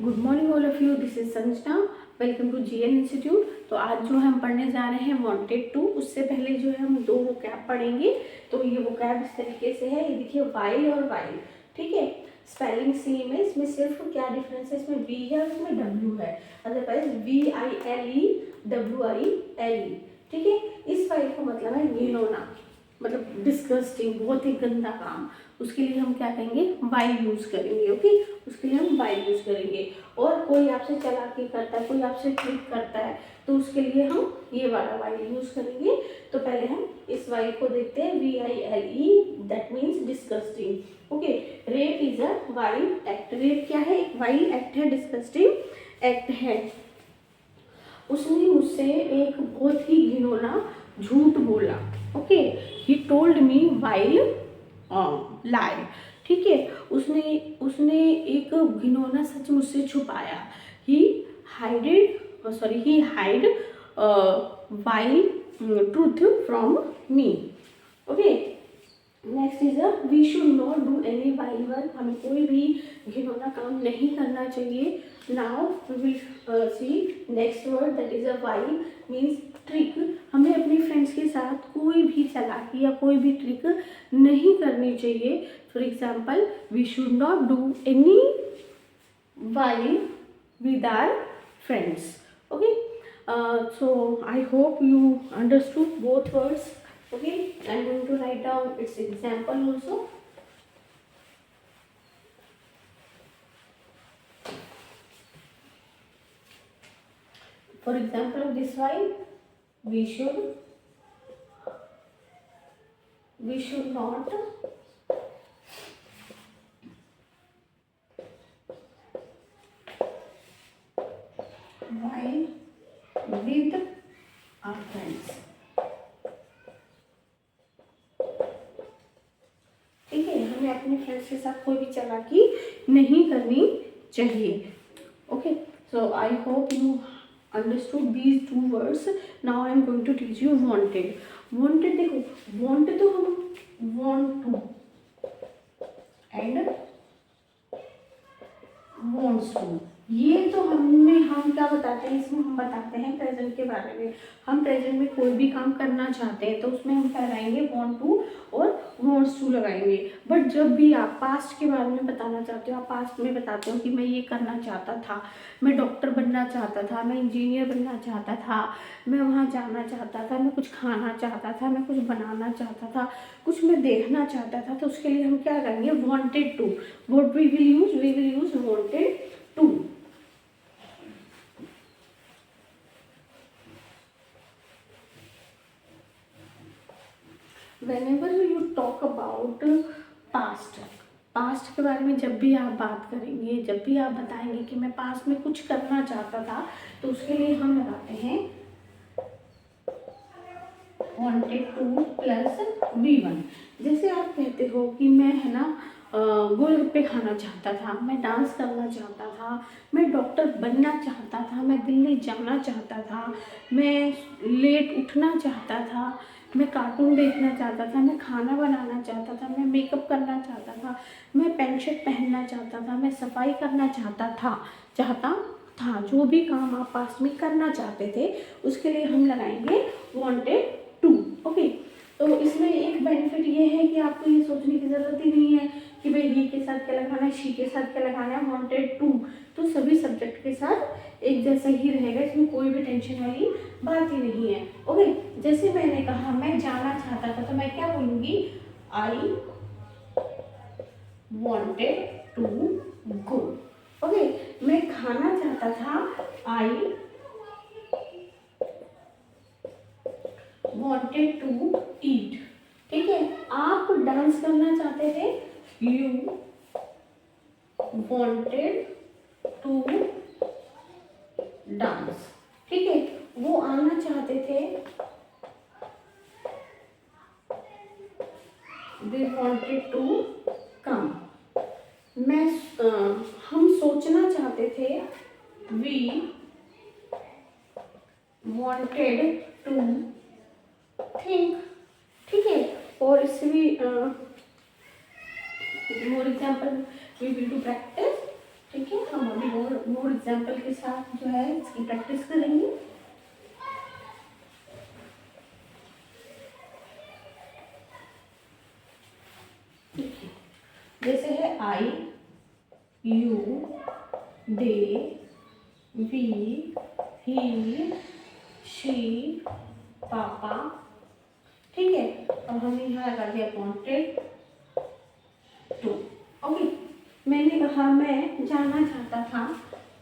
Good morning all of you, this is Sanjana. Welcome to GN Institute. तो आज जो हम पढ़ने जा रहे हैं वांटेड टू, उससे पहले जो है हम दो वोकैब पढ़ेंगे। तो ये वोकैब इस तरीके से है, ये देखिए वाइल और वाइल, ठीक है। स्पेलिंग सेम है, इसमें सिर्फ क्या डिफरेंस है, इसमें वी है और इसमें डब्ल्यू है। अदरवाइज VILE, ठीक है। इस वाइल का मतलब है घिनौना, मतलब डिस्गस्टिंग, बहुत ही गंदा काम। उसके लिए हम क्या करेंगे, वाइल यूज करेंगे। ओके, उसके लिए हम वाइल यूज करेंगे। और कोई आपसे चालाकी करता है, कोई आपसे ट्रिक करता है, तो उसके लिए हम ये वाला वाइल यूज करेंगे। तो पहले हम इस वाइल को देखते हैं, VILE, that means disgusting. Okay, rape is a vile act. Rape क्या है, एक वाइल एक्ट है, डिस्गस्टिंग एक्ट है। उसने मुझसे एक बहुत ही घिनौना झूठ बोला। Okay, he told me vile lie, ठीक है। उसने उसने एक घिनौना सच मुझसे छुपाया। He hide vile truth from me. Okay, next is we should not do any vile work. हमें कोई भी घिनौना काम नहीं करना चाहिए। Now we will see next word, that is a wile means trick. हमें अपने फ्रेंड्स के साथ कोई भी चालाकी या कोई भी ट्रिक नहीं करनी चाहिए। For example, we should not do any wile with our friends. Okay, so I hope you understood both words. Okay, I'm going to write down its example also. For example of this while, we should not while with our friends. ठीक है, हमें अपने friends के साथ कोई भी चालाकी नहीं करनी चाहिए। Okay, so I hope you understood these two words. Now I am going to teach you wanted. Wanted देखो, वांट तो हम want to and wants to, ये तो हम क्या बताते हैं, इसमें हम बताते हैं प्रेजेंट के बारे में। हम प्रेजेंट में कोई भी काम करना चाहते हैं तो उसमें हम क्या लगाएंगे, वांट टू और वांट्स टू लगाएंगे। बट जब भी आप पास्ट के बारे में बताना चाहते हो, आप पास्ट में बताते हो कि मैं ये करना चाहता था, मैं डॉक्टर बनना चाहता था, मैं इंजीनियर बनना चाहता था, मैं वहाँ जाना चाहता था, मैं कुछ खाना चाहता था, मैं कुछ बनाना चाहता था, कुछ मैं देखना चाहता था, तो उसके लिए हम क्या करेंगे, wanted to. What we will use wanted to. Whenever you talk about past के बारे में जब भी आप बात करेंगे, जब भी आप बताएंगे कि मैं पास्ट में कुछ करना चाहता था, तो उसके लिए हम लगाते हैं wanted to प्लस V1। जैसे आप कहते हो कि मैं है ना गोलगप्पे खाना चाहता था, मैं डांस करना चाहता था, मैं डॉक्टर बनना चाहता था, मैं दिल्ली जाना चाहता था, मैं लेट उठना चाहता था, मैं कार्टून देखना चाहता था, मैं खाना बनाना चाहता था, मैं मेकअप करना चाहता था, मैं पैंट शर्ट पहनना चाहता था, मैं सफाई करना चाहता था। जो भी काम आप पास में करना चाहते थे, उसके लिए हम लगाएंगे वांटेड टू। ओके, तो इसमें एक बेनिफिट ये है कि आपको ये सोचने की ज़रूरत ही नहीं है कि भाई ही के साथ क्या लगाना है, शी के साथ क्या लगाना है। वांटेड टू तो सभी सब्जेक्ट के साथ एक जैसा ही रहेगा, इसमें कोई भी टेंशन वाली बात ही नहीं है। ओके, जैसे मैंने कहा मैं जाना चाहता था, तो मैं क्या बोलूँगी, I wanted to go. Okay, मैं खाना चाहता था, आई wanted to eat। ठीक है, आप डांस करना चाहते थे, you wanted to dance। ठीक है, वो आना चाहते थे, they wanted to come। हम सोचना चाहते थे, we wanted to थिंक। ठीक है, और इससे भी more example we will do practice. ठीक है, हम अभी मोर एग्जाम्पल के साथ जो है इसकी प्रैक्टिस करेंगे। देखिए, जैसे है I, you, they, we, he, she, पापा। ठीक है, अब हमने यहाँ लगा दिया वांटेड टू। ओके, मैंने कहा मैं जाना चाहता था,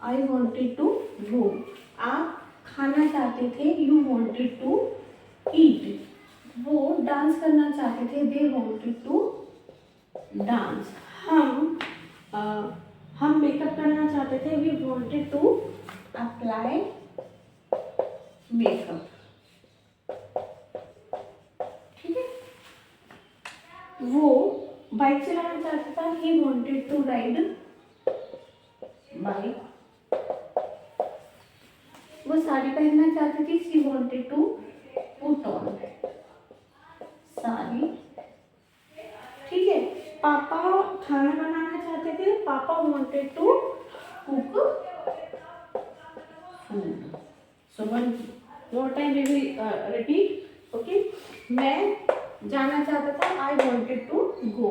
आई वॉन्टेड टू गो। आप खाना चाहते थे, यू वॉन्टेड टू ईट। वो डांस करना चाहते थे, दे वॉन्टेड टू डांस। हम मेकअप करना चाहते थे, we wanted to apply makeup. ठीक है, वो बाइक चलाना चाहता था, he wanted to ride bike. वो साड़ी पहनना चाहती थी, she wanted to put on sari. ठीक है, पापा खाना बनाना चाहते थे, पापा wanted to cook food. So one more time we will repeat. Okay, मैं जाना चाहता था, आई वॉन्टेड टू गो।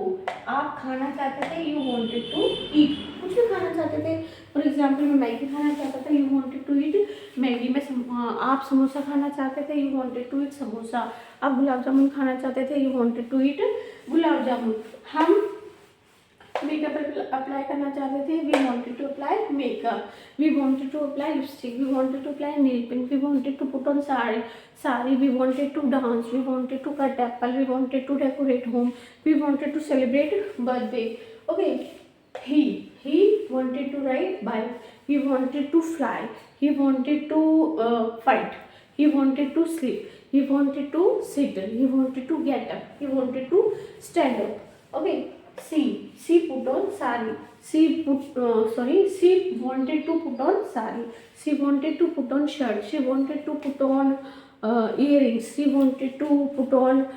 आप खाना चाहते थे, यू वॉन्टेड टू ईट। कुछ भी खाना चाहते थे, फॉर एग्जाम्पल मैं मैगी खाना चाहता था, you wanted to eat Maggi. आप समोसा खाना चाहते थे, you wanted to eat samosa. आप गुलाब जामुन खाना चाहते थे, you wanted to eat gulab jamun. हम मेकअप अप्लाई करना चाहते थे, we wanted to apply makeup. We wanted to apply lipstick, we wanted to apply nail paint, we wanted to put on sari, we wanted to dance, we wanted to cut apple, we wanted to decorate home, we wanted to celebrate birthday. Okay, he wanted to ride bike, he wanted to fly, he wanted to fight, he wanted to sleep, he wanted to sit, he wanted to get up, he wanted to stand up. Okay, she put on sari, she wanted to put on sari, she wanted to put on shirt, she wanted to put on earrings, she wanted to put on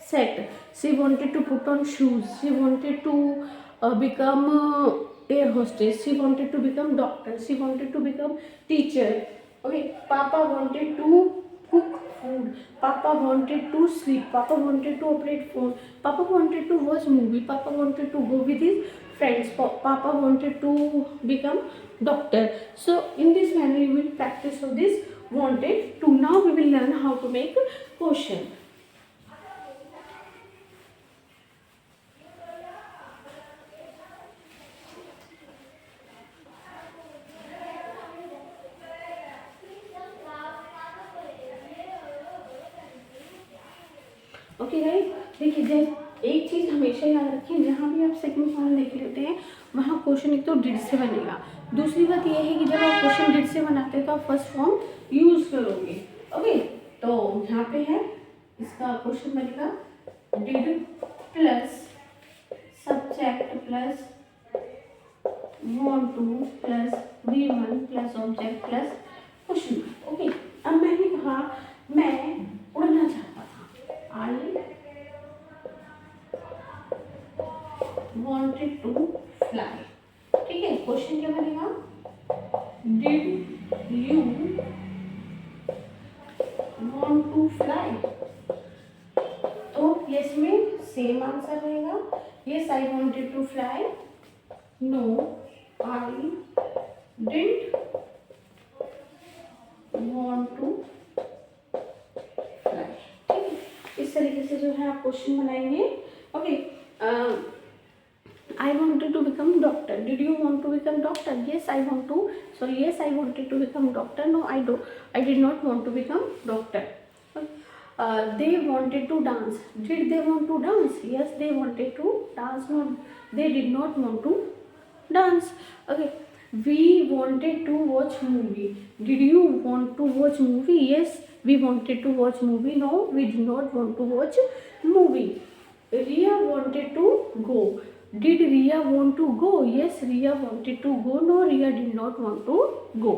set, she wanted to put on shoes, she wanted to become air hostess, she wanted to become doctor, she wanted to become teacher. Okay, papa wanted to cook food, papa wanted to sleep, papa wanted to operate phone, papa wanted to watch movie, papa wanted to go with his friends, papa wanted to become doctor. So in this manner you will practice of this wanted to. Now we will learn how to make question. Okay right, देखिए जैसे एक चीज़ हमेशा याद रखिए, जहाँ भी आप second form देख लेते हैं वहाँ क्वेश्चन एक तो डिड से बनेगा। दूसरी बात यह है कि जब आप क्वेश्चन डिड से बनाते हैं तो आप फर्स्ट फॉर्म यूज़ करोगे। ओके, तो यहाँ पे है इसका क्वेश्चन बनेगा did plus subject plus want to plus V1 plus object plus question. Okay, अब मैंने कहा मैं उड़ना चाहता था, आई wanted to fly। ठीक है, क्वेश्चन क्या बनेगा, did you want to fly। तो यस में सेम आंसर रहेगा, yes I wanted to fly, no I didn't want to fly। ठीक है, इस तरीके से जो है आप क्वेश्चन बनाएंगे। Okay, I wanted to become doctor. Did you want to become doctor? Yes, I want to. Sorry, yes, I wanted to become doctor. No, I did not want to become doctor. They wanted to dance. Did they want to dance? Yes, they wanted to dance. No, they did not want to dance. Okay. We wanted to watch movie. Did you want to watch movie? Yes, we wanted to watch movie. No, we did not want to watch movie. Ria wanted to go. Did Ria want to go? Yes, Ria wanted to go. No, Ria did not want to go.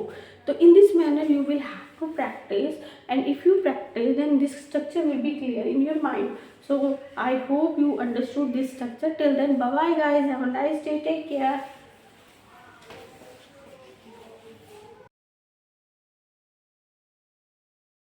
So in this manner you will have to practice, and if you practice then this structure will be clear in your mind. So I hope you understood this structure. Till then, bye bye guys, have a nice day, take care.